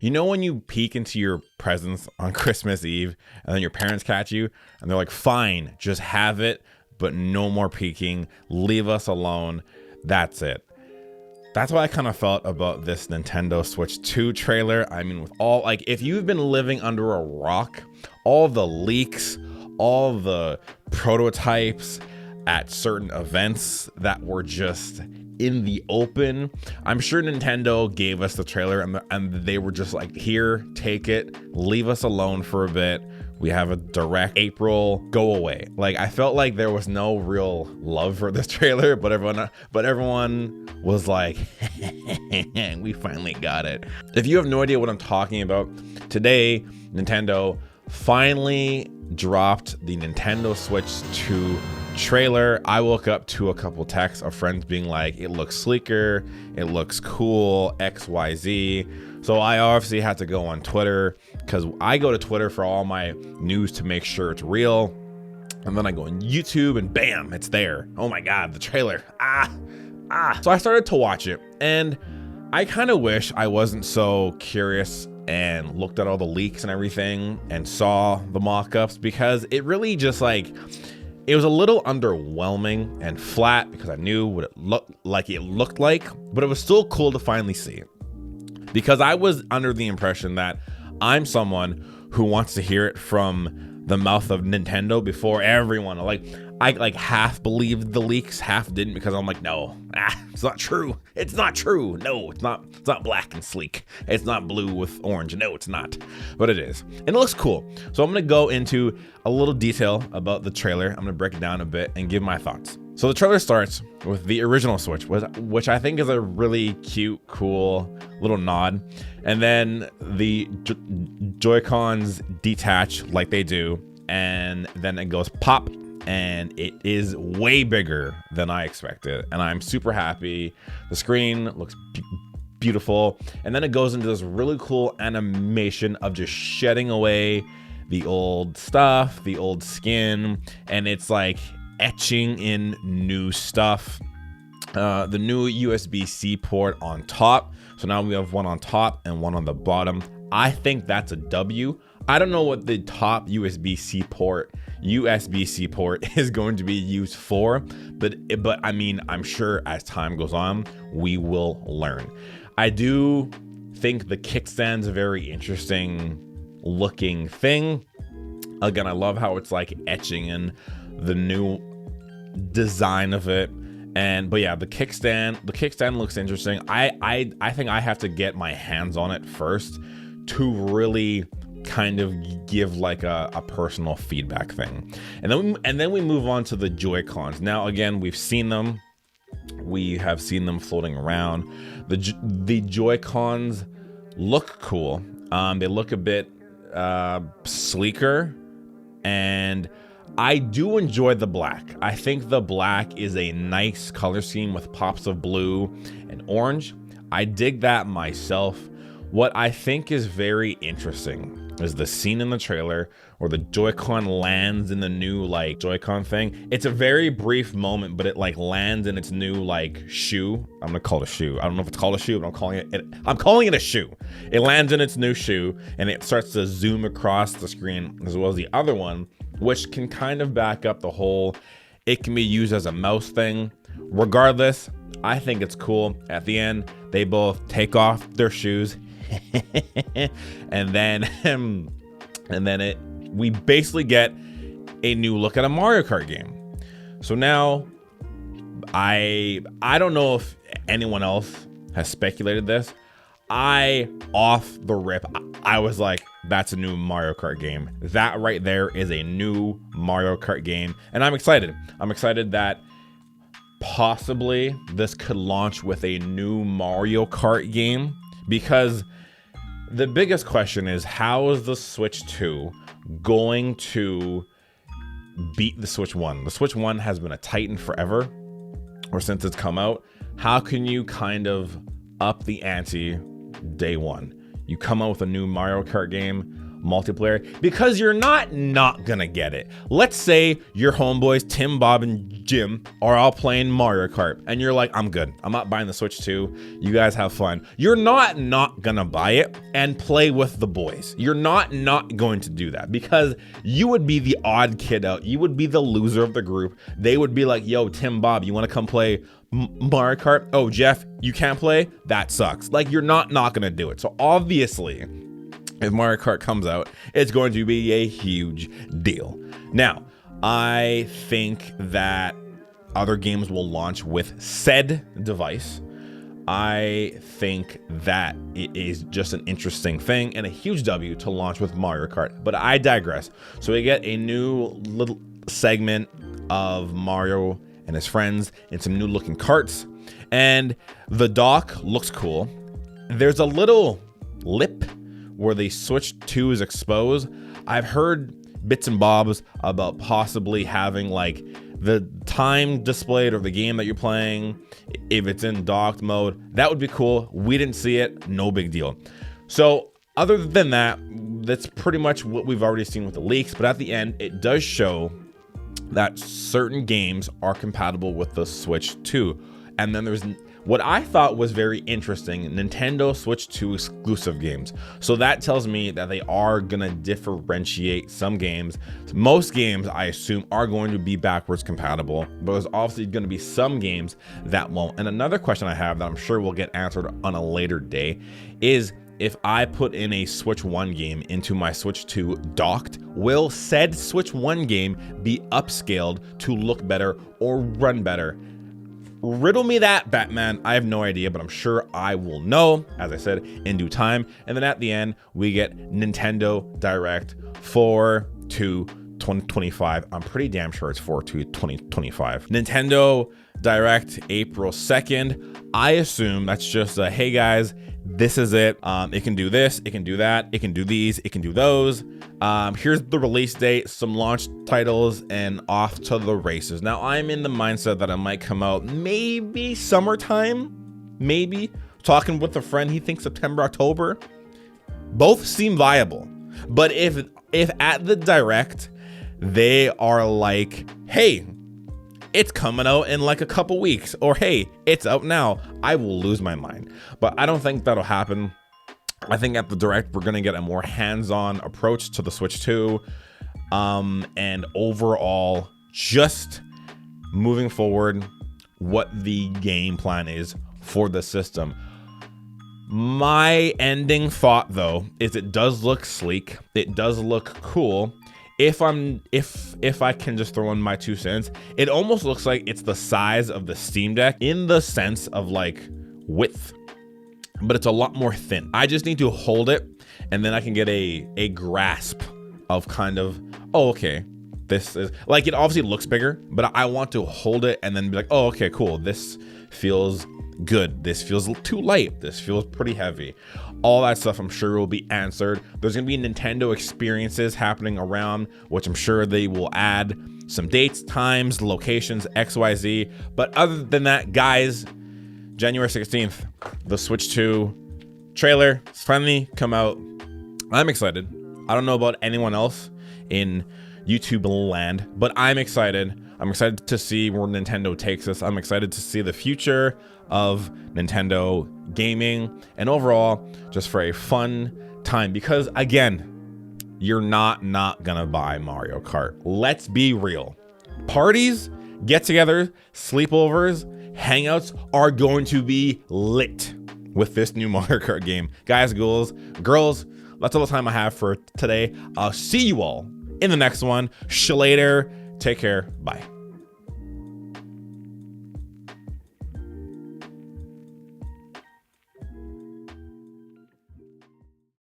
You know when you peek into your presents on Christmas Eve and then your parents catch you and they're like, fine, just have it, but no more peeking, leave us alone. That's it. That's what I kind of felt about this Nintendo Switch 2 trailer. I mean, with all, like, if you've been living under a rock, all the leaks, all the prototypes at certain events that were just in the open, I'm sure Nintendo gave us the trailer and they were just like, here, take it, leave us alone for a bit. We have a direct April, go away. Like, I felt like there was no real love for this trailer, but everyone was like, we finally got it. If you have no idea what I'm talking about, today, Nintendo finally dropped the Nintendo Switch 2 trailer. I woke up to a couple texts of friends being like, it looks sleeker, it looks cool, XYZ. So I obviously had to go on Twitter because I go to Twitter for all my news to make sure it's real. And then I go on YouTube and bam, it's there. Oh my God, the trailer. So I started to watch it and I kind of wish I wasn't so curious and looked at all the leaks and everything and saw the mock-ups, because it really just like, it was a little underwhelming and flat because I knew what it looked like, but it was still cool to finally see it. Because I was under the impression that I'm someone who wants to hear it from the mouth of Nintendo before everyone. Like, I like half believed the leaks, half didn't, because I'm like, no, it's not true. It's not true. No, it's not black and sleek. It's not blue with orange. No, it's not. But it is. And it looks cool. So I'm going to go into a little detail about the trailer. I'm going to break it down a bit and give my thoughts. So the trailer starts with the original Switch, which I think is a really cute, cool little nod. And then the Joy-Cons detach like they do. And then it goes pop. And it is way bigger than I expected. And I'm super happy. The screen looks beautiful. And then it goes into this really cool animation of just shedding away the old stuff, the old skin. And it's like etching in new stuff. The new USB-C port on top. So now we have one on top and one on the bottom. I think that's a W. I don't know what the top USB-C port is going to be used for, but I mean, I'm sure as time goes on, we will learn. I do think the kickstand's a very interesting looking thing. Again, I love how it's like etching in the new design of it. But yeah, the kickstand looks interesting. I think I have to get my hands on it first to really kind of give like a personal feedback thing. And then we move on to the Joy-Cons. Now, again, we have seen them floating around. The Joy-Cons look cool. They look a bit sleeker, and I do enjoy the black. I think the black is a nice color scheme with pops of blue and orange. I dig that myself. What I think is very interesting is the scene in the trailer where the Joy-Con lands in the new like Joy-Con thing. It's a very brief moment, but it like lands in its new like shoe. I'm gonna call it a shoe. I don't know if it's called a shoe, but I'm calling it a shoe. It lands in its new shoe and it starts to zoom across the screen, as well as the other one, which can kind of back up the whole, it can be used as a mouse thing. Regardless, I think it's cool. At the end, they both take off their shoes and then we basically get a new look at a Mario Kart game. So now I don't know if anyone else has speculated this. Off the rip, I was like, that's a new Mario Kart game. That right there is a new Mario Kart game. And I'm excited. I'm excited that possibly this could launch with a new Mario Kart game, because the biggest question is, how is the Switch 2 going to beat the Switch 1? The Switch 1 has been a titan forever, or since it's come out. How can you kind of up the ante day one? You come out with a new Mario Kart game. multiplayer, because you're not gonna get it. Let's say your homeboys Tim, Bob, and Jim are all playing Mario Kart, and you're like, I'm good, I'm not buying the Switch 2, you guys have fun. You're not gonna buy it and play with the boys. You're not going to do that, because you would be the odd kid out. You would be the loser of the group. They would be like, yo, Tim, Bob, you want to come play Mario Kart? Oh, Jeff, you can't play? That sucks. Like, you're not gonna do it. So obviously, if Mario Kart comes out, it's going to be a huge deal. Now, I think that other games will launch with said device. I think that it is just an interesting thing and a huge W to launch with Mario Kart, but I digress. So we get a new little segment of Mario and his friends in some new looking carts, and the dock looks cool. There's a little lip where the Switch 2 is exposed. I've heard bits and bobs about possibly having like the time displayed or the game that you're playing, if it's in docked mode. That would be cool. We didn't see it, no big deal. So other than that, that's pretty much what we've already seen with the leaks, but at the end, it does show that certain games are compatible with the Switch 2. And then there's what I thought was very interesting, Nintendo Switch 2 exclusive games. So that tells me that they are gonna differentiate some games. Most games, I assume, are going to be backwards compatible, but there's obviously gonna be some games that won't. And another question I have that I'm sure will get answered on a later day is, if I put in a Switch 1 game into my Switch 2 docked, will said Switch 1 game be upscaled to look better or run better? Riddle me that, Batman. I have no idea, but I'm sure I will know, as I said, in due time. And then at the end, we get Nintendo Direct 4/2/2025. I'm pretty damn sure it's 4/2/2025. Nintendo Direct April 2nd. I assume that's just a, hey guys, this is it. It can do this, it can do that, it can do these, it can do those. Here's the release date, some launch titles, and off to the races. Now, I'm in the mindset that it might come out maybe summertime, maybe. Talking with a friend, he thinks September, October. Both seem viable. But if at the Direct, they are like, hey, it's coming out in like a couple weeks, or hey, it's out now, I will lose my mind. But I don't think that'll happen. I think at the Direct, we're gonna get a more hands-on approach to the Switch 2. And overall, just moving forward, what the game plan is for the system. My ending thought, though, is it does look sleek. It does look cool. If I can just throw in my 2 cents, it almost looks like it's the size of the Steam Deck in the sense of like width, but it's a lot more thin. I just need to hold it, and then I can get a grasp of kind of, oh, okay, this is like, it obviously looks bigger, but I want to hold it and then be like, oh, okay, cool. This feels good. This feels too light. This feels pretty heavy. All that stuff I'm sure will be answered. There's gonna be Nintendo experiences happening around, which I'm sure they will add some dates, times, locations, XYZ. But other than that, guys, January 16th, the Switch 2 trailer is finally come out. I'm excited. I don't know about anyone else in YouTube land, but I'm excited. I'm excited to see where Nintendo takes us. I'm excited to see the future of Nintendo gaming, and overall, just for a fun time, because again, you're not gonna buy Mario Kart. Let's be real. Parties, get-togethers, sleepovers, hangouts are going to be lit with this new Mario Kart game. Guys, girls, that's all the time I have for today. I'll see you all in the next one. Later. Take care. Bye.